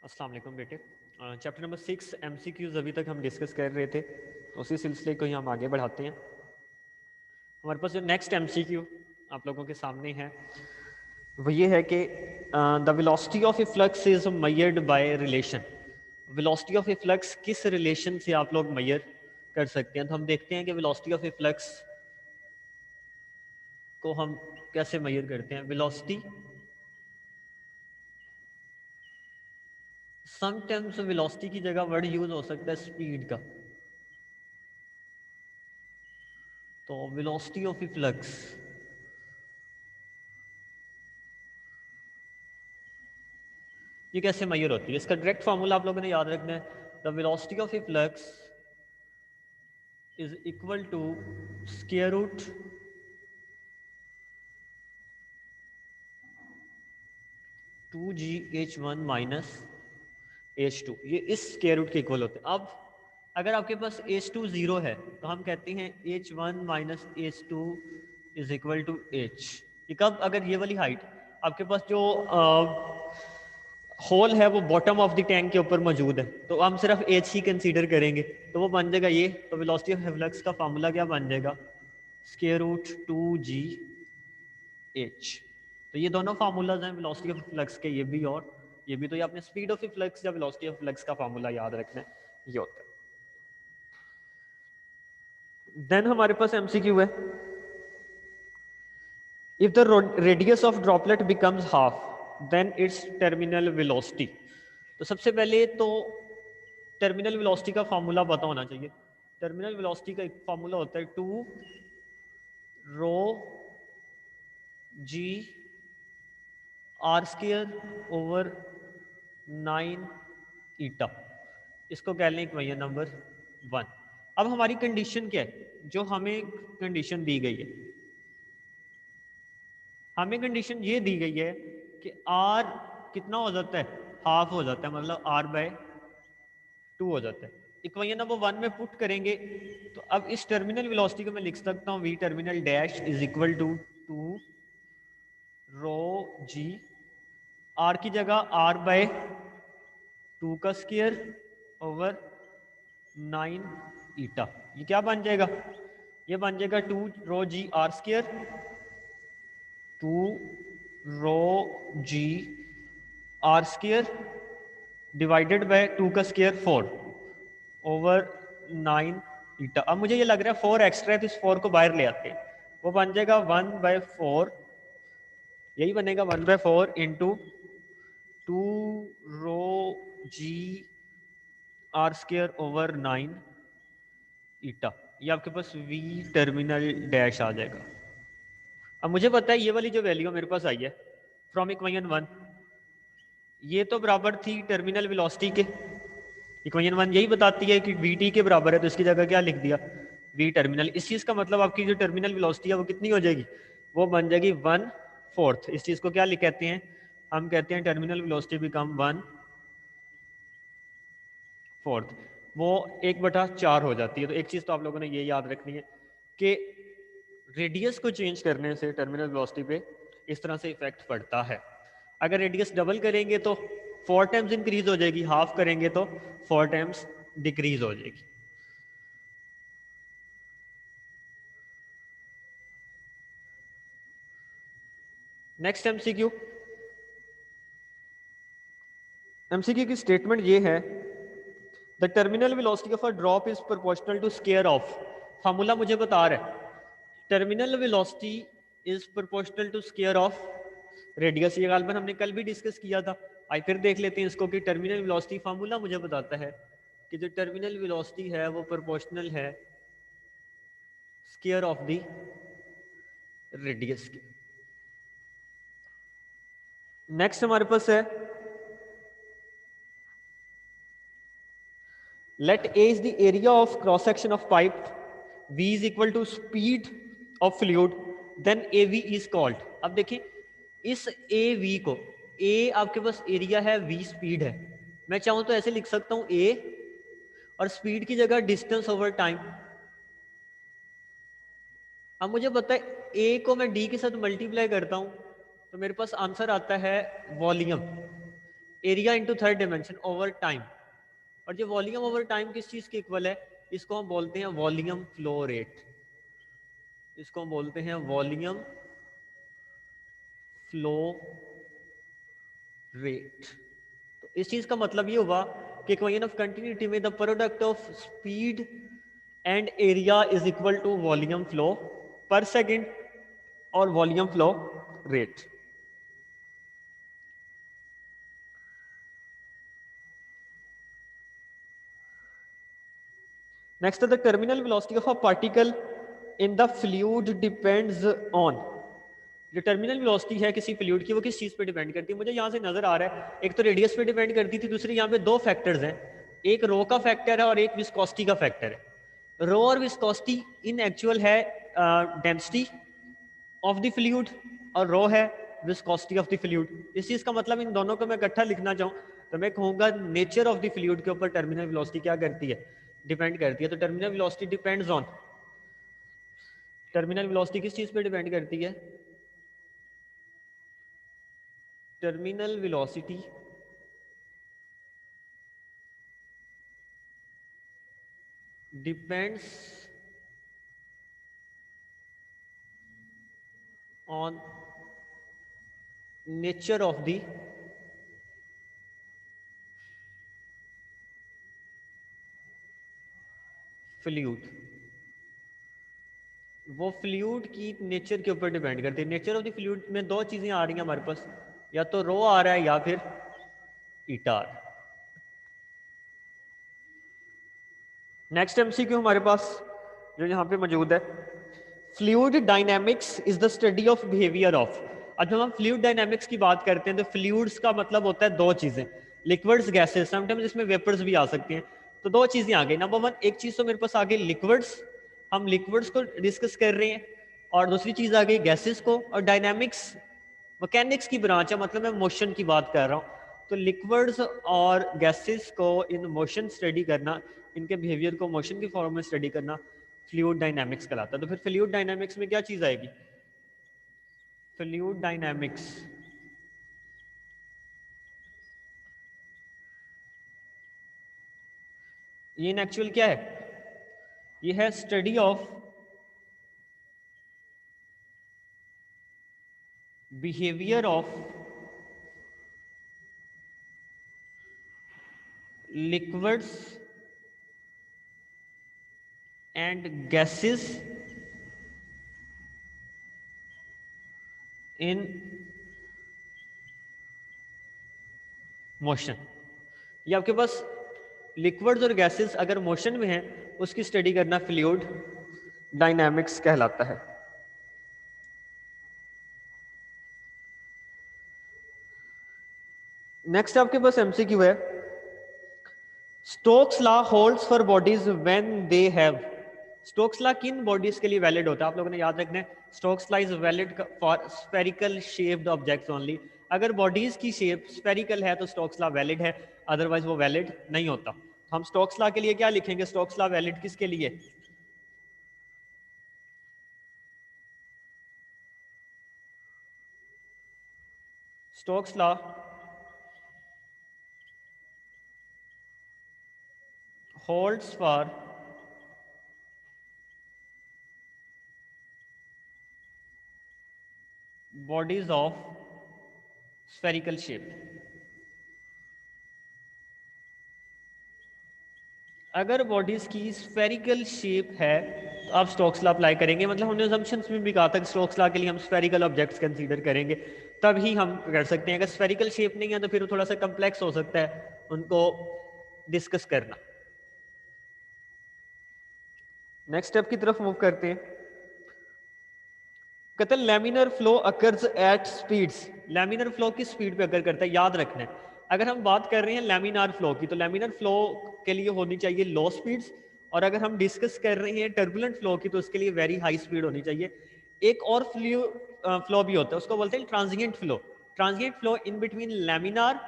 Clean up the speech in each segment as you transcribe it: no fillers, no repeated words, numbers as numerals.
अस्सलाम वालेकुम बेटे। चैप्टर नंबर 6 MCQs अभी तक हम डिस्कस कर रहे थे, उसी सिलसिले को ही हम आगे बढ़ाते हैं। हमारे पास जो नेक्स्ट MCQ आप लोगों के सामने है वो ये है कि the velocity of a flux is measured by relation. Velocity of a flux किस रिलेशन से आप लोग मेजर कर सकते हैं? तो हम देखते हैं कि वेलोसिटी ऑफ ए फ्लक्स को हम कैसे मेजर करते हैं। वेलोसिटी, समटाइम्स वेलोसिटी की जगह वर्ड यूज हो सकता है स्पीड का। तो वेलोसिटी ऑफ ए फ्लक्स ये कैसे मेजर होती है? इसका डायरेक्ट फॉर्मूला आप लोगों ने याद रखना है। The velocity of a flux is equal to square root to g h one minus h two. ये इस स्क्वायर रूट के इक्वल होते हैं। अब अगर आपके पास एच टू जीरो है तो हम कहते हैं h one minus h two is equal to h. ये कब? अगर ये वाली हाइट आपके पास जो होल है वो बॉटम ऑफ द टैंक के ऊपर मौजूद है तो हम सिर्फ एच ही कंसीडर करेंगे, तो वो बन जाएगा ये। तो वेलोसिटी ऑफ फ्लक्स का फार्मूला क्या बन जाएगा? Square root to g h. तो ये दोनों फार्मूलाज हैं वेलोसिटी ऑफ फ्लक्स के, ये भी और ये भी। तो ये आपने स्पीड ऑफ फ्लक्स या वेलोसिटी ऑफ फ्लक्स का फार्मूला याद रखना है, ये होता है। देन हमारे पास एमसीक्यू है, if the radius of droplet becomes half then its terminal velocity. तो सबसे पहले तो टर्मिनल वेलोसिटी का फार्मूला पता होना चाहिए। टर्मिनल वेलोसिटी का एक फार्मूला होता है two rho g r square over 9 eta. इसको कह लें इक्वेशन नंबर 1। अब हमारी कंडीशन क्या है? जो हमें कंडीशन दी गई है, हमें कंडीशन ये दी गई है कि आर कितना हो जाता है? हाफ हो जाता है, मतलब आर बाय 2 हो जाता है। इक्वेशन नंबर 1 में पुट करेंगे तो अब इस टर्मिनल वेलोसिटी को मैं लिख सकता हूँ v terminal dash is equal to two rho g, r की जगह आर बाय 2 का स्क्वायर ओवर 9 ईटा। ये क्या बन जाएगा? ये बन जाएगा two rho g r square, two rho g r square divided by 2 का स्क्वायर 4 ओवर 9 ईटा। अब मुझे ये लग रहा है 4 एक्स्ट्रा है तो इस 4 को बाहर ले आते हैं, वो बन जाएगा 1/4। यही बनेगा 1/4 into two rho g r square over 9 eta. ये आपके पास वी टर्मिनल डैश आ जाएगा। अब मुझे पता है ये वाली जो वैल्यू मेरे पास आई है फ्रॉम इक्वेशन 1, ये तो बराबर थी टर्मिनल वेलोसिटी के। इक्वेशन 1 यही बताती है कि वी टी के बराबर है, तो इसकी जगह क्या लिख दिया? V terminal. इस चीज़ का मतलब आपकी जो टर्मिनल वेलोसिटी है वो कितनी हो जाएगी? वो बन जाएगी 1/4। इस चीज़ को क्या लिख कहते हैं? हम कहते हैं टर्मिनल वेलोसिटी बिकम 1/4। वो 1/4 हो जाती है। तो एक चीज़ तो आप लोगों ने ये याद रखनी है कि रेडियस को चेंज करने से टर्मिनल वेलोसिटी पे इस तरह से इफेक्ट पड़ता है। अगर रेडियस डबल करेंगे तो 4 टाइम्स इंक्रीज हो जाएगी, हाफ करेंगे तो 4 टाइम्स डिक्रीज हो जाएगी। नेक्स्ट एमसीक्यू, एमसीक्यू की स्टेटमेंट ये है, the terminal velocity of a drop is proportional to square of. Formula मुझे बता रहा है terminal velocity is proportional to square of radius. ये गालबन हमने कल भी डिस्कस किया था। आई फिर देख लेते हैं इसको कि टर्मिनल वेलोसिटी फार्मूला मुझे बताता है कि जो टर्मिनल वेलोसिटी है वो प्रोपोर्शनल है स्क्वायर ऑफ द रेडियस की। नेक्स्ट हमारे पास है let A is the area of cross section of pipe, V is equal to speed of fluid, then AV is called। अब देखिए इस AV को, A आपके पास एरिया है, V स्पीड है। मैं चाहूं तो ऐसे लिख सकता हूं A और स्पीड की जगह डिस्टेंस ओवर टाइम। अब मुझे पता है A को मैं D के साथ मल्टीप्लाई करता हूं तो मेरे पास आंसर आता है volume. Area into third dimension over time. और जो वॉल्यूम ओवर टाइम किस चीज के इक्वल है, इसको हम बोलते हैं वॉल्यूम फ्लो रेट। इसको हम बोलते हैं वॉल्यूम फ्लो रेट। तो इस चीज का मतलब ये हुआ कि इक्वेशन ऑफ कंटिन्यूटी में the product of speed and area is equal to volume flow per second और volume flow rate. Next the terminal velocity of a particle in the fluid depends on. जो terminal velocity है किसी fluid की वो किस चीज पे depend करती है, मुझे यहाँ से नजर आ रहा है एक तो रेडियस पे डिपेंड करती थी, दूसरी यहाँ पे दो फैक्टर्स हैं, एक रो का फैक्टर है और एक विस्कोसिटी का फैक्टर है। रो और विस्कोसिटी इन एक्चुअल है डेंसिटी ऑफ द फ्लूइड और रो है विस्कोसिटी ऑफ द फ्लूइड। इस चीज का मतलब इन दोनों को मैं इकट्ठा लिखना चाहूँ तो मैं कहूँगा नेचर ऑफ द फ्लूइड के ऊपर टर्मिनल वेलोसिटी क्या करती है, डिपेंड करती है। तो terminal velocity depends on, terminal velocity किस चीज पे डिपेंड करती है, terminal velocity depends on nature of the fluid. वो फ्लूइड की नेचर के ऊपर डिपेंड करती है। नेचर ऑफ द फ्लूइड में दो चीजें आ रही हैं हमारे पास, या तो रो आ रहा है या फिर ईटा आ रहा है। नेक्स्ट एमसीक्यू हमारे पास जो यहाँ पे मौजूद है, fluid dynamics is the study of behaviour of. अब जब हम फ्लूइड डायनामिक्स की बात करते हैं तो फ्लूइड्स का मतलब होता है दो चीजें, लिक्विड्स गैसेस, समटाइम्स इसमें वेपर्स भी आ सकती हैं। तो दो चीजें आ गई, नंबर वन एक चीज तो मेरे पास आ गई लिक्विड्स, हम लिक्विड्स को डिस्कस कर रहे हैं, और दूसरी चीज आ गई गैसेस को। और डायनामिक्स मैकेनिक्स की ब्रांच है, मतलब मैं मोशन की बात कर रहा हूँ। तो लिक्विड्स और गैसेस को इन मोशन स्टडी करना, इनके बिहेवियर को मोशन की फॉर्म में स्टडी करना फ्लूइड डायनामिक्स कहलाता है। तो फिर फ्लूइड डायनामिक्स में क्या चीज आएगी, फ्लूइड डायनामिक्स ये इन एक्चुअल क्या है, ये है study of behaviour of liquids and gases in motion। ये आपके पास लिक्विड्स और गैसेस अगर मोशन में है उसकी स्टडी करना फ्लूइड डायनामिक्स कहलाता है। नेक्स्ट आपके पास एमसीक्यू है, Stokes law holds for bodies when they have. Stokes law किन बॉडीज के लिए वैलिड होता है, आप लोगों ने याद रखना है, Stokes law is valid for spherical shaped objects only. अगर बॉडीज की शेप स्फेरिकल है तो स्टोक्स लॉ वैलिड है, अदरवाइज वो वैलिड नहीं होता। हम स्टोक्स लॉ के लिए क्या लिखेंगे, स्टोक्स लॉ वैलिड किसके लिए, Stokes law holds for bodies of spherical shape। अगर बॉडीज की स्फेरिकल शेप है तो आप स्टोक्स लॉ अप्लाई करेंगे, मतलब हमने असम्पशंस में भी कहा था कि स्टोक्स लॉ के लिए हम स्फेरिकल ऑब्जेक्ट्स कंसीडर करेंगे तभी हम कर सकते हैं। अगर स्फेरिकल शेप नहीं है तो फिर थोड़ा सा कम्प्लेक्स हो सकता है उनको डिस्कस करना। नेक्स्ट स्टेप की तरफ मूव करते हैं, कहते हैं laminar flow occurs at speeds. Laminar flow किस स्पीड पे अकर करता है, याद रखना है। अगर हम बात कर रहे हैं लैमिनार फ्लो की तो लैमिनर फ्लो के लिए होनी चाहिए लो स्पीड्स, और अगर हम डिस्कस कर रहे हैं टर्बुलेंट फ्लो की तो उसके लिए वेरी हाई स्पीड होनी चाहिए। एक और फ्लो भी होता है, उसको बोलते हैं transient flow. Transient flow in between laminar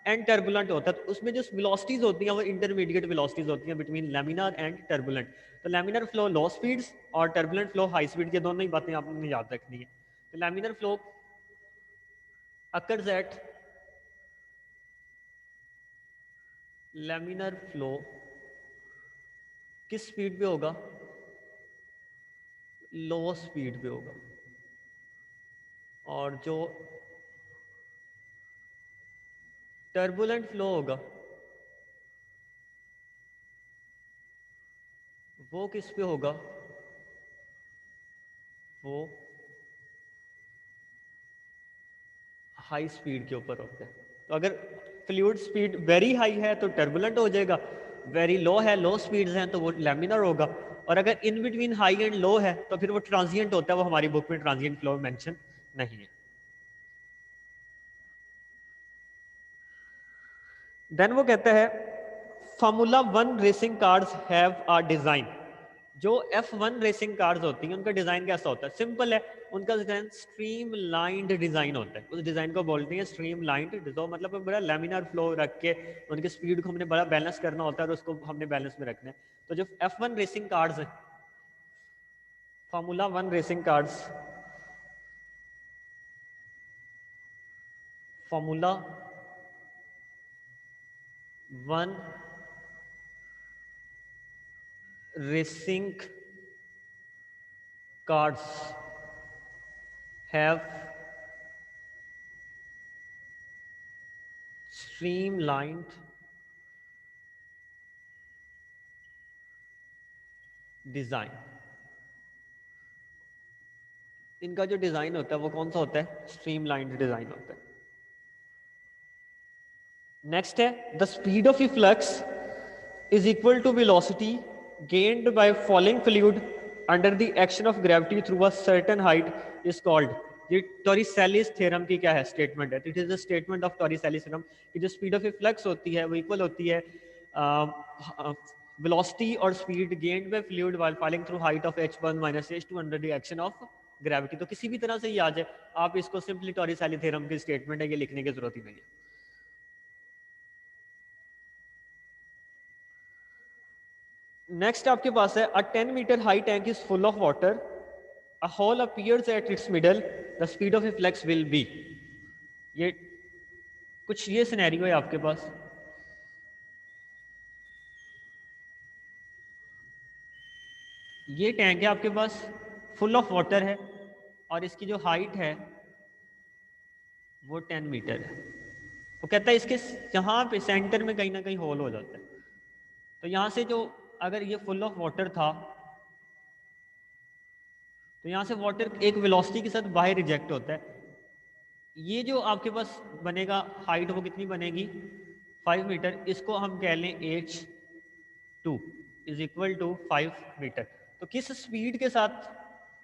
and turbulent होता है, तो उसमें जो वेलोसिटीज होती हैं वो इंटरमीडिएट वेलोसिटीज होती हैं बिटवीन लैमिनार एंड टर्बुलेंट। तो लैमिनर फ्लो लो स्पीड्स और टर्बुलेंट फ्लो हाई स्पीड, ये दोनों ही बातें आपने याद रखनी है। तो laminar flow occurs at laminar flow किस स्पीड पे होगा? लो स्पीड पे होगा। और जो टर्बुलेंट फ्लो होगा वो किस पे होगा? वो हाई स्पीड के ऊपर होता है। तो अगर फ्लूइड स्पीड वेरी हाई है तो टर्बुलेंट हो जाएगा, वेरी लो है, लो स्पीड्स हैं तो वो लैमिनर होगा, और अगर in between high and low है तो फिर वो ट्रांजिएंट होता है। वो हमारी बुक में ट्रांजिएंट फ्लो मेंशन नहीं है। देन वो कहता है formula 1 racing cars have a design. जो F1 रेसिंग कार्स होती हैं उनका डिजाइन कैसा होता है? सिंपल है, उनका डिजाइन स्ट्रीम लाइंड डिजाइन होता है। उस डिजाइन को बोलते हैं स्ट्रीम लाइंड, तो मतलब बड़ा लैमिनार फ्लो रख के उनके स्पीड को हमने बड़ा बैलेंस करना होता है और उसको हमने बैलेंस में रखना है। तो जो F1 रेसिंग कार्स है, formula 1 racing cars, formula 1 racing cars have streamlined design। इनका जो डिजाइन होता है वो कौन सा होता है? स्ट्रीमलाइंड डिजाइन होता है। नेक्स्ट है the speed of efflux is equal to velocity gained by falling fluid under the action of gravity through a certain height is called. ये टॉरिसेलिस थ्योरम की क्या है? स्टेटमेंट है। It is the statement of Torricelli's theorem कि जो speed of efflux होती है वो इक्वल होती है वेलोसिटी और speed gained by fluid while falling through height of h1 minus h2 under the action of gravity. तो किसी भी तरह से ये आ जाए, आप इसको सिंपली टॉरिसेलिस थ्योरम की स्टेटमेंट है, ये लिखने की जरूरत ही नहीं है। नेक्स्ट आपके पास है a 10 metre high tank is full of water, a hole appears at its middle, the speed of efflux will be. ये कुछ ये सिनेरियो है आपके पास। ये टैंक है आपके पास, फुल ऑफ वाटर है, और इसकी जो हाइट है वो 10 मीटर है। वो कहता है इसके यहाँ पे सेंटर में कहीं ना कहीं होल हो जाता है। तो यहाँ से जो, अगर ये फुल ऑफ वाटर था तो यहाँ से वाटर एक वेलोसिटी के साथ बाहर रिजेक्ट होता है। ये जो आपके पास बनेगा हाइट वो कितनी बनेगी? 5 मीटर। इसको हम कह लें h2 is equal to 5 metre. तो किस स्पीड के साथ,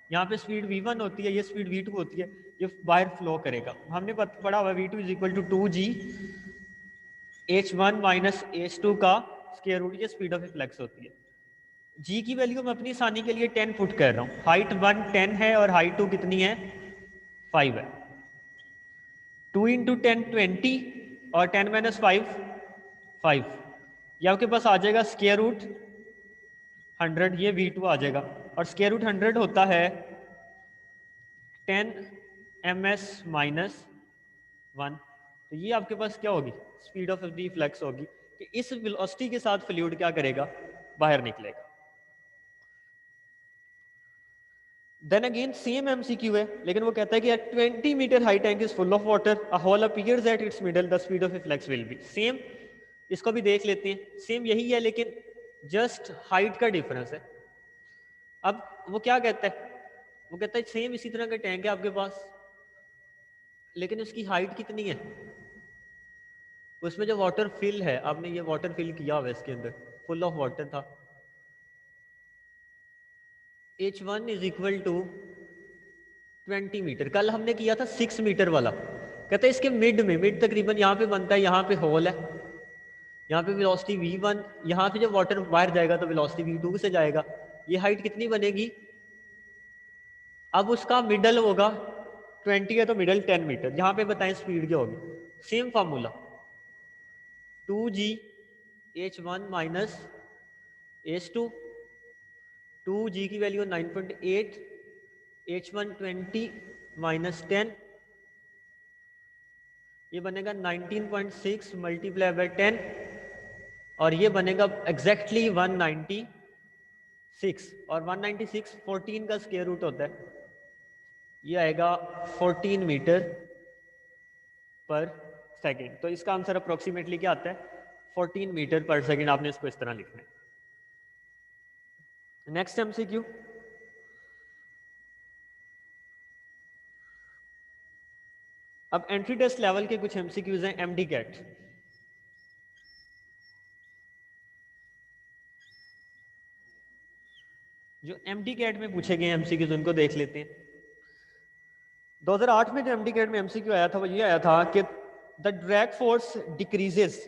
यहाँ पे स्पीड v1 होती है, ये स्पीड v2 होती है, ये बाहर फ्लो करेगा। हमने पढ़ा हुआ v2 is equal to 2g h1 minus h2 का स्क्वायर रूट, ये स्पीड ऑफ इफ्लक्स होती है। g की वैल्यू मैं अपनी आसानी के लिए 10 पुट कर रहा हूँ। हाइट 1 10 है और हाइट 2 कितनी है? 5 है। 2 इंटू 10 20 और 10 माइनस 5 5। ये आपके पास आ जाएगा स्क्वायर रूट 100, ये v2 आ जाएगा। और स्क्वायर रूट 100 होता है 10 ms माइनस 1। तो ये आपके पास क्या होगी? स्पीड ऑफ द फ्लक्स होगी कि इस वेलोसिटी के साथ फ्लूइड क्या करेगा? बाहर निकलेगा। देन अगेन सेम एमसीक्यू है, लेकिन वो कहता है कि 20 metre high tank is full of water, a hole appears at its middle, the speed of flux will be. Same, इसको भी देख लेते हैं। सेम यही है लेकिन जस्ट हाइट का डिफरेंस है। अब वो क्या कहता है? वो कहता है सेम इसी तरह का टैंक है आपके पास, लेकिन उसकी हाइट कितनी है? उसमें जो वाटर फिल है, आपने ये वाटर फिल किया हुआ है इसके अंदर, फुल ऑफ वाटर था। h1 is equal to 20 metre. कल हमने किया था 6 मीटर वाला। कहते हैं इसके मिड में, मिड तकरीबन यहाँ पे बनता है, यहाँ पे होल है, यहाँ पे वेलोसिटी v1, यहाँ पे जब वाटर बाहर जाएगा तो वेलोसिटी v2 से जाएगा। ये हाइट कितनी बनेगी? अब उसका मिडल होगा 20 है तो मिडल 10 मीटर। यहाँ पे बताएं स्पीड क्या होगी? Same formula 2g h1 minus h2। 2g की वैल्यू 9.8, h1 20 माइनस 10, ये बनेगा 19.6 मल्टीप्लाई बाय 10। और ये बनेगा एग्जैक्टली 196, और 196 14 का स्क्वायर रूट होता है, ये आएगा 14 मीटर पर सेकेंड। तो इसका आंसर अप्रोक्सीमेटली क्या आता है, 14 मीटर पर सेकेंड। आपने इसको इस तरह लिखना है। नेक्स्ट एमसीक्यू, अब एंट्री टेस्ट लेवल के कुछ एमसीक्यूज हैं एमडी कैट। जो एमडी कैट में पूछे गए एमसीक्यूज उनको देख लेते हैं। 2008 में जो एमडी कैट में एमसीक्यू आया था वो ये आया था कि the drag force decreases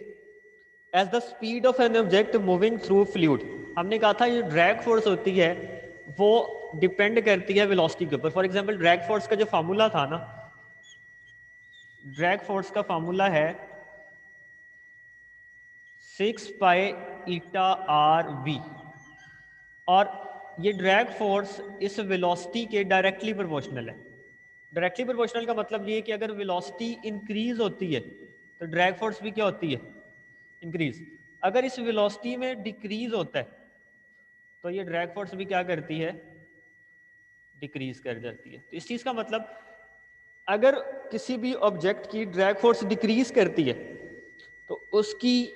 as the speed of an object moving through fluid. हमने कहा था ये ड्रैग फोर्स होती है वो डिपेंड करती है वेलोसिटी के ऊपर। फॉर एग्जांपल ड्रैग फोर्स का जो फार्मूला था ना, ड्रैग फोर्स का फार्मूला है 6 पाई ईटा आर वी, और ये ड्रैग फोर्स इस वेलोसिटी के डायरेक्टली प्रोपोर्शनल है। डायरेक्टली प्रोपोर्शनल का मतलब ये है कि अगर वेलोसिटी इंक्रीज होती है तो ड्रैग फोर्स भी क्या होती है, इंक्रीज। अगर इस वेलोसिटी में डिक्रीज होता है तो ये ड्रैग फोर्स भी क्या करती है, डिक्रीज कर जाती है। तो इस चीज का मतलब अगर किसी भी ऑब्जेक्ट की ड्रैग फोर्स डिक्रीज करती है तो उसकी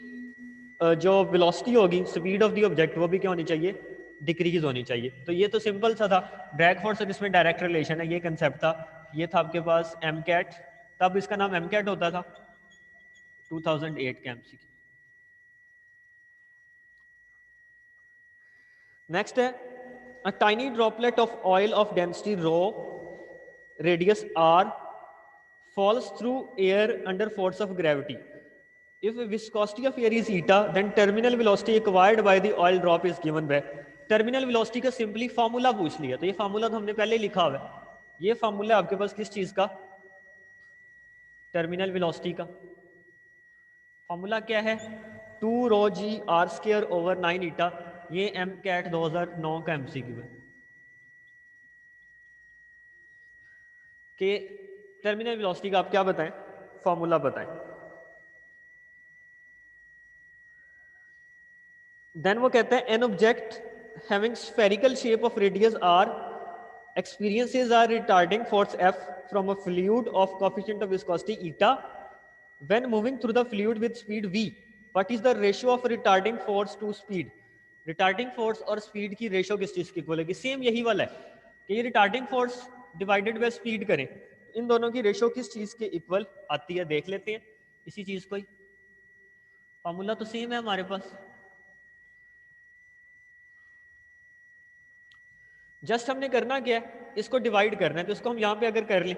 जो वेलोसिटी होगी, स्पीड ऑफ द ऑब्जेक्ट, वो भी क्या होनी चाहिए, डिक्रीज होनी चाहिए। तो ये तो सिंपल सा था, ड्रैग फोर्स और इसमें डायरेक्ट रिलेशन है, ये कंसेप्ट था। ये था आपके पास एम कैट, तब इसका नाम एम कैट होता था, 2008 के एमसीक्यू। नेक्स्ट है a tiny droplet of oil of density rho radius r falls through air under force of gravity. If viscosity of air is eta, then terminal velocity acquired by the oil drop is given by। Terminal velocity का simply formula पूछ लिया, तो ये formula तो हमने पहले ही लिखा हुआ है। ये फार्मूला आपके पास किस चीज का, टर्मिनल वेलोसिटी का। फार्मूला क्या है, 2 रो g r square over 9 eta. ये एम कैट 2009 का एमसीक्यू है कि टर्मिनल वेलोसिटी का आप क्या बताएं, फॉर्मूला बताएं। देन वो कहते हैं an object having spherical shape of radius r experiences are retarding force F from a fluid of coefficient of viscosity eta when moving through the fluid with speed v. What is the ratio of retarding force to speed? Retarding force और speed की ratio किस चीज की equal है, same यही वाला है कि ये retarding force divided by speed करें, इन दोनों की रेशो किस चीज के इक्वल आती है, देख लेते हैं इसी चीज को ही। फॉर्मूला तो सेम है हमारे पास, जस्ट हमने करना क्या है, इसको डिवाइड करना है। तो इसको हम यहां पे अगर कर लें,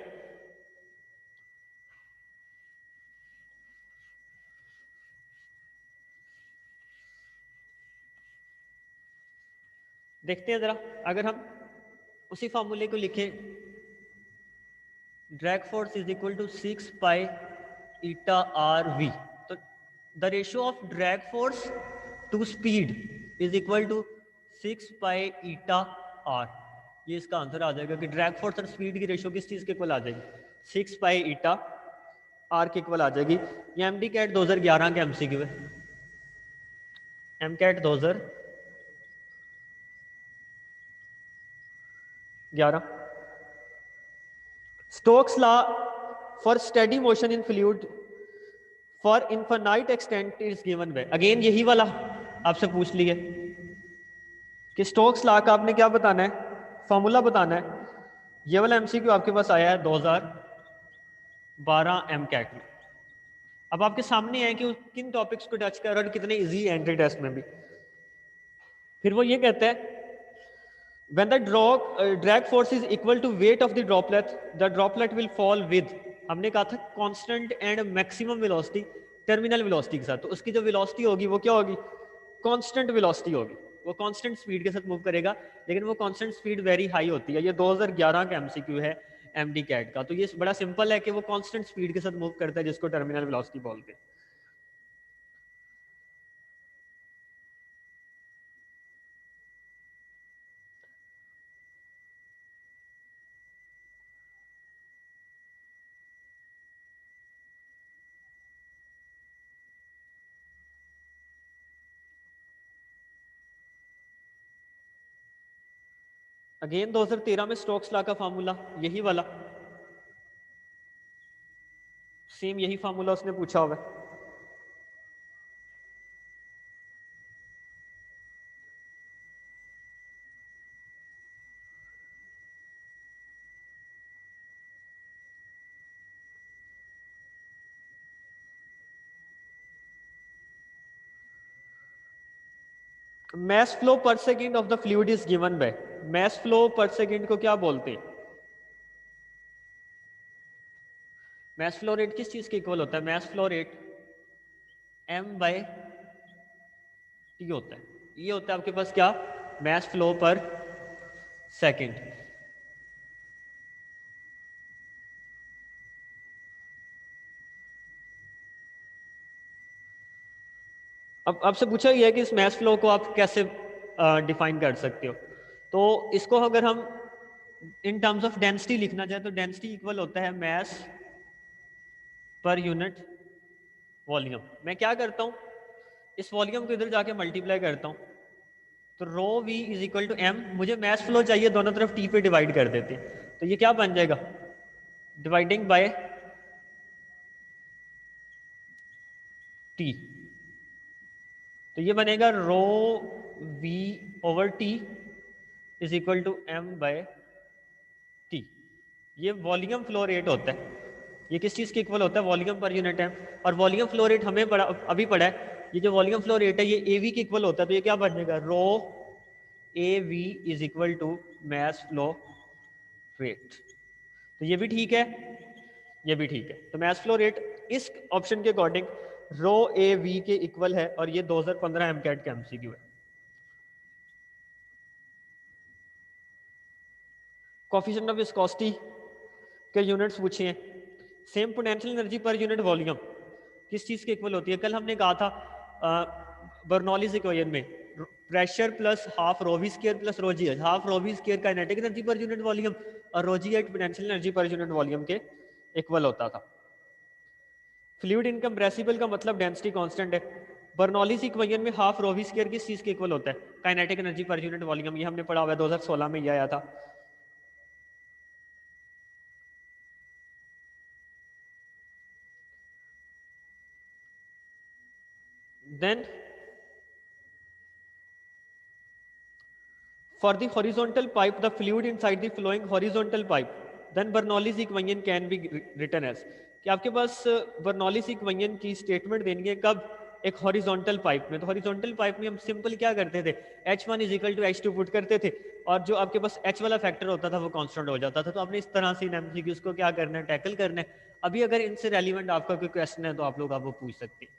देखते हैं जरा, अगर हम उसी फॉर्मूले को लिखें, drag force is equal to 6 pi eta r v, तो the ratio of drag force to speed is equal to 6 pi eta r. ये इसका आंसर आ जाएगा कि ड्रैग फोर्स और स्पीड की रेशियो किस चीज के इक्वल आ जाएगी, 6 पाई ईटा आर के इक्वल आ जाएगी। ये एमडी कैट 2011 के एमसीक्यू है, M CAT 2011। Stokes law for steady motion in fluid for infinite extent is given by, again यही वाला आपसे पूछ लिया कि स्टोक्स लॉ का आपने क्या बताना है, फॉर्मूला बताना है। ये वाला एमसीक्यू आपके पास आया है 2012 एम कैट में। अब आपके सामने है कि किन टॉपिक्स को टच कर रहा है और कितने इजी एंट्री टेस्ट में भी। फिर वो ये कहता है when the drag force is equal to weight of the droplet will fall with, हमने कहा था constant and maximum velocity terminal velocity के साथ। तो उसकी जो वेलोसिटी होगी वो क्या होगी, कांस्टेंट वेलोसिटी होगी, वो कांस्टेंट स्पीड के साथ मूव करेगा, लेकिन वो कांस्टेंट स्पीड वेरी हाई होती है। ये 2011 का एमसीक्यू है एमडी कैट का। तो ये बड़ा सिंपल है कि वो कांस्टेंट स्पीड के साथ मूव करता है, जिसको टर्मिनल वेलोसिटी बोलते हैं। अगेन 2013 में स्टोक्स लॉ का फार्मूला यही वाला, सेम यही फार्मूला उसने पूछा हुआ है। Mass flow per second of the fluid is given by, mass flow per second को क्या बोलते हैं? मैस फ्लो रेट किस चीज के इक्वल होता है? मैस फ्लो रेट m/t होता है। ये होता है आपके पास क्या? Mess flow per second. अब आपसे पूछा गया है कि इस मैस फ्लो को आप कैसे डिफाइन कर सकते हो। तो इसको अगर हम इन टर्म्स ऑफ डेंसिटी लिखना चाहे तो डेंसिटी इक्वल होता है मैस पर यूनिट वॉल्यूम। मैं क्या करता हूं, इस वॉल्यूम को इधर जाके मल्टीप्लाई करता हूं, तो rho v is equal to m. मुझे मैस फ्लो चाहिए, दोनों तरफ टी पे डिवाइड कर देते, तो ये क्या बन जाएगा? डिवाइडिंग बाय टी, तो ये बनेगा rho v over t is equal to m by t. ये वॉल्यूम फ्लो रेट होता है। ये किस चीज़ के इक्वल होता है? Volume per unit time. और वॉल्यूम फ्लो रेट हमें अभी पढ़ा है, ये जो वॉल्यूम फ्लो रेट है ये एवी के इक्वल होता है। तो ये क्या बन जाएगा? Rho a v is equal to mass flow rate. तो ये भी ठीक है, ये भी ठीक है। तो मैस फ्लो रेट इस ऑप्शन के अकॉर्डिंग रो ए वी के इक्वल है, और ये 2015 एमकैट का एमसीक्यू है। कोफिशिएंट ऑफ विस्कोसिटी के यूनिट्स पूछे हैं। Same potential energy per unit volume किस चीज के इक्वल होती है? कल हमने कहा था बर्नौलीज इक्वेशन में pressure plus half rho v square plus rho g h, half rho v square kinetic energy per unit volume और rho g h potential energy per unit volume के इक्वल होता था। फ्लूइड इनकम्प्रेसिबल का मतलब density constant है। Bernoulli's equation में half rho v square किस चीज के इक्वल होता है? Kinetic energy per unit volume. ये हमने पढ़ा हुआ है, 2016 में ये आया था। Then for the horizontal pipe, the fluid inside the flowing horizontal pipe, then Bernoulli's equation can be written as, कि आपके पास बर्नौलीज इक्वेशन की स्टेटमेंट देनी है कब? एक हॉरिजॉन्टल पाइप में। तो हॉरिजॉन्टल पाइप में हम सिंपल क्या करते थे? H1 is equal to H2 put करते थे, और जो आपके पास H वाला फैक्टर होता था वो कांस्टेंट हो जाता था। तो आपने इस तरह से इन एमसीक्यूज को क्या करना है? टैकल करना है। अभी अगर इनसे रेलिवेंट आपका कोई क्वेश्चन है तो आप लोग वो पूछ सकते हैं।